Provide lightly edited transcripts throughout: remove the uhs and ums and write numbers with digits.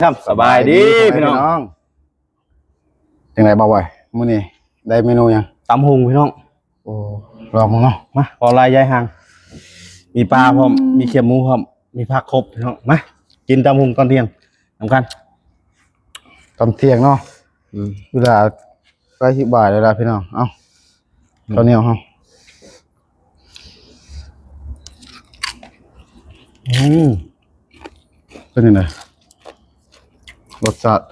ครับสบายดีพี่น้องจังไรบ่าวมื้อนี้ได้เมนูยังตำหุงพี่น้องโอ้ลองมึงเนาะมาพอลายยายหางมีปลาพร้อมมีเขียบหมูพร้อมมีผักครบพี่น้องมากินตำหุงตอนเที่ยงสำคัญตอนเที่ยงเนาะเวลาใกล้สิบ่ายแล้วล่ะพี่น้องเอ้าข้าวเหนียวเฮาเป็นยังไงรสชาติ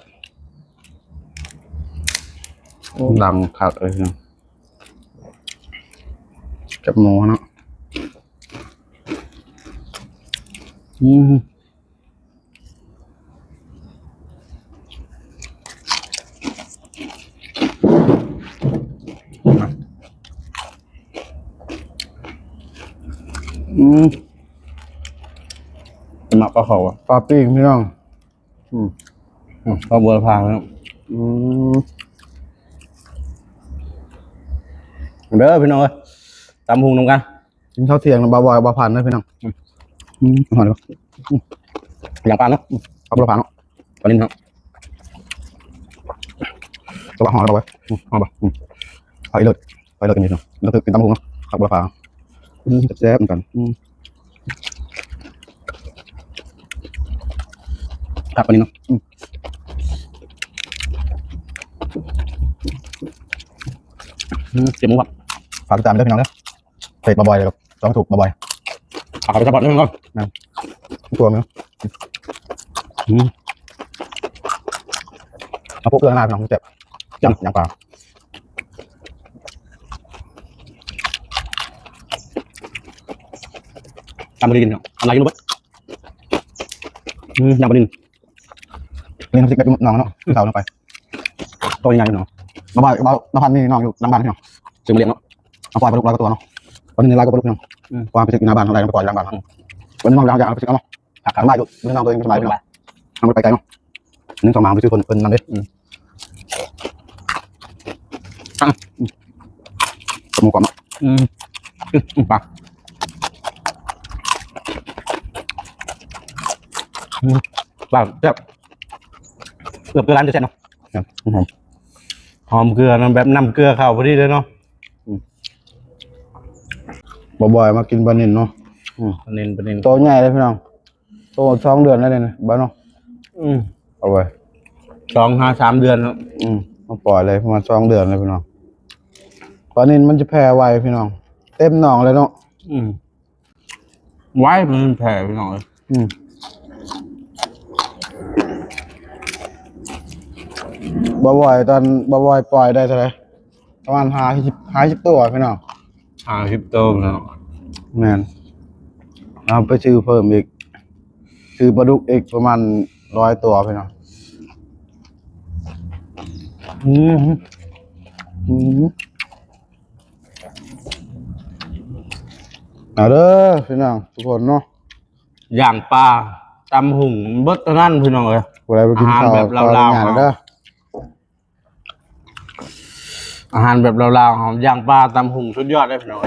ดังคักเลยพี่น้องกับหมูเนาะจะหมักปลาเขาอ่ะปลาปิ้งพี่น้องปลาบัวพางแล้วเด้อพี่น้องเอ้ยตำหุงนำกันกินข้าวเที่ยงนะบ่าวบ่าวพันนะพี่น้องหอมเลยอย่างปลาเนาะเอาบ่าวพันเนาะตอนนี้ครับตัวหอมแล้วบ่าวหอมป่ะเอาอีกเลยไปเลยกันนิดหน่อยแล้วกินตำหุงเนาะขับบ่าวพันแซ่บเหมือนกันผักวันนี้เนาะเจ็บหมูครับฝากติดตามด้วยพี่น้องเด้อเสร็จบ่อยๆเลยครับต้องถูกบ่อยๆผักกระชับนิดนึงก่อนนะตัวมั้ยเอาพวกเครื่องหน้าพี่น้องเจ็บอย่างเปล่าตำบะดินเนาะอะไรกันรู้ไหมยำบะดินนี่น้ำพริกแบบน้องเนาะเต่าลงไปตัวใหญ่เนาะบ่าวพันนี่น้องอยู่น้ำบ้านพี่น้องซื้อมาเลี้ยงเนาะเอาปล่อยปลาดุกร้อยกว่าตัวเนาะวันนี้ร้อยกว่าปลาดุกพี่น้องความไปถึงหน้าบ้านอะไรก็ปล่อยหลังบ้านวันนี้น้องอยากไปถึงเนาะทำได้อยู่นี่น้องตัวเองสบายพี่น้องทำไปไกลเนาะนึกสองมาไปซื้อคนนั่นดิสมุนก่อนเนาะปลาปลาแบบเกือบร้านจะเสร็จเนาะหอมเกลือนะแบบน้ำเกลือเข้าพอดีเลยเนาะบ่อยมากินปลานิ่นเนาะปลานิ่นโตใหญ่เลยพี่น้องโต2 เดือนแล้วเนี่ยบ้านเนาะเอาไว้2-3 เดือนแล้วมาปล่อยเลยประมาณ2 เดือนเลยพี่น้องปลานิ่นมันจะแผ่ไวพี่น้องเต็มหนองเลยเนาะไว้มันแผ่พี่น้องเลยบ่อยตอนบ่อยปล่อยได้เท่าไหร่ประมาณ50ตัวพี่น้อง50 ตัวเนาะแม่นเอาไปซื้อเพิ่มอีกซื้อปลาดุกอีกประมาณ100 ตัวพี่น้องเอาเด้อพี่น้องทุกคนเนาะอย่างปลาตำหุ่งเบิดตะนั่นพี่น้องเลยอาหารแบบลาวๆเด้ออาหารแบบลาวๆอย่างปลาตำหุ่งสุดยอดได้พี่น้อง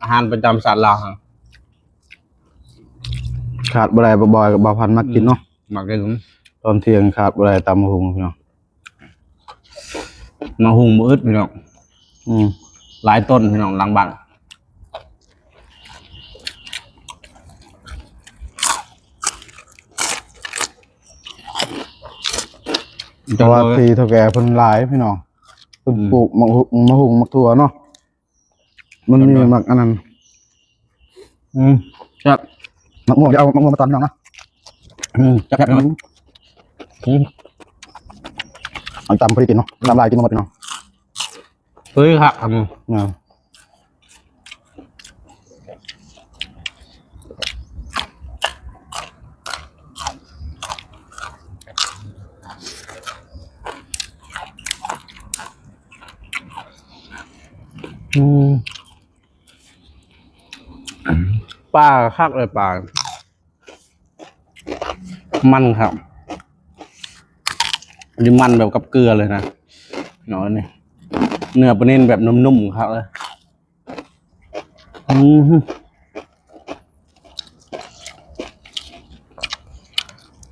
อาหารประจำศาสตร์ลาวขาดบ่ได้บ่อยกับบ่าวพันมากินเนาะหมักได้ถึงตอนเที่ยงขาดบ่ได้ตำหุงพี่น้องมาหุ่งมืดพี่น้องหลายต้นพี่น้องหลังบ้านแต่ว่าทีเท่าแก่เพิ่นหลายพี่น้องเพิ่นปลูกมะหุงมะถั่วเนาะมันมีมักอันนั้นครับมะม่วงจะเอามะม่วงมาตอนพี่น้องนะจับๆมันเอาตำพอดีกินเนาะตำลายกินหมดพี่น้องเฮ้ยครับปลาคักเลยปลามันครับอันนี้มันแบบกับเกลือเลยนะน้อยนี่เนื้อปลานิ่นแบบนุ่มๆครับเลย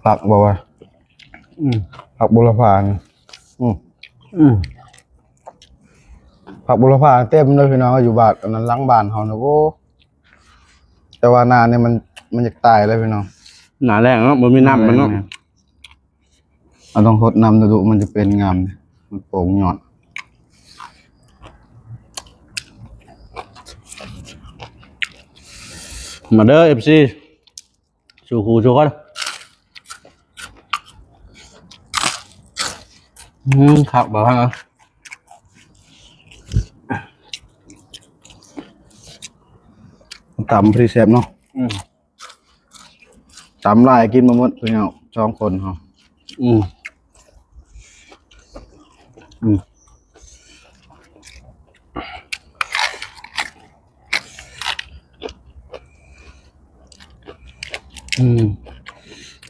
ผักบอกว่า ผักบุรพานี่ผักบุรพาเต็มเลยพี่น้องอยู่บ้านอันนั้นหล้างบ้านเขานะโว้แต่ว่านาเนี่ยมันจะตายเลยพี่น้อง หนาแรงเนาะมันมีน้ำมันเนาะ เราต้องทดน้ำดูมันจะเป็นงามมันโป่งหยอด มาเด้อ FC ชูคูชูกันครับบอกให้เอาตำพริเศษเนาะตำลายกินมาหมดพี่น้องสองคนเขา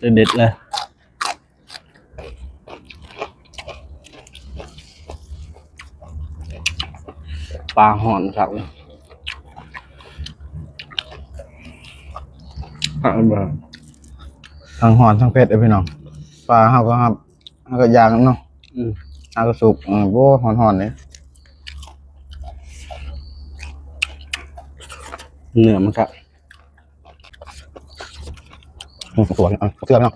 เด็ดเลยปลาห่อนสักเลยทั้งหอนทั้งเผ็ดเลยพี่น้องปลาเขาก็ครับเขาก็ย่างเนาะเขาก็สุกโว้หอนๆเลย เนื้อมันครับ ตัวนี้เสื้อพี่น้อง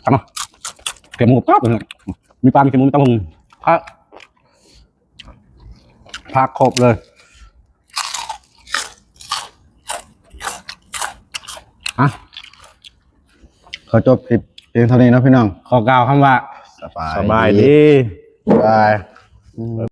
ทำเนาะเก็บหมูปั๊บเลยมีปลามีเก็บหมูมีตำหงพักครบเลยเขาจบคลิปเพียงเท่านี้นะพี่น้อง ขอกล่าวคำว่าสบายดี บาย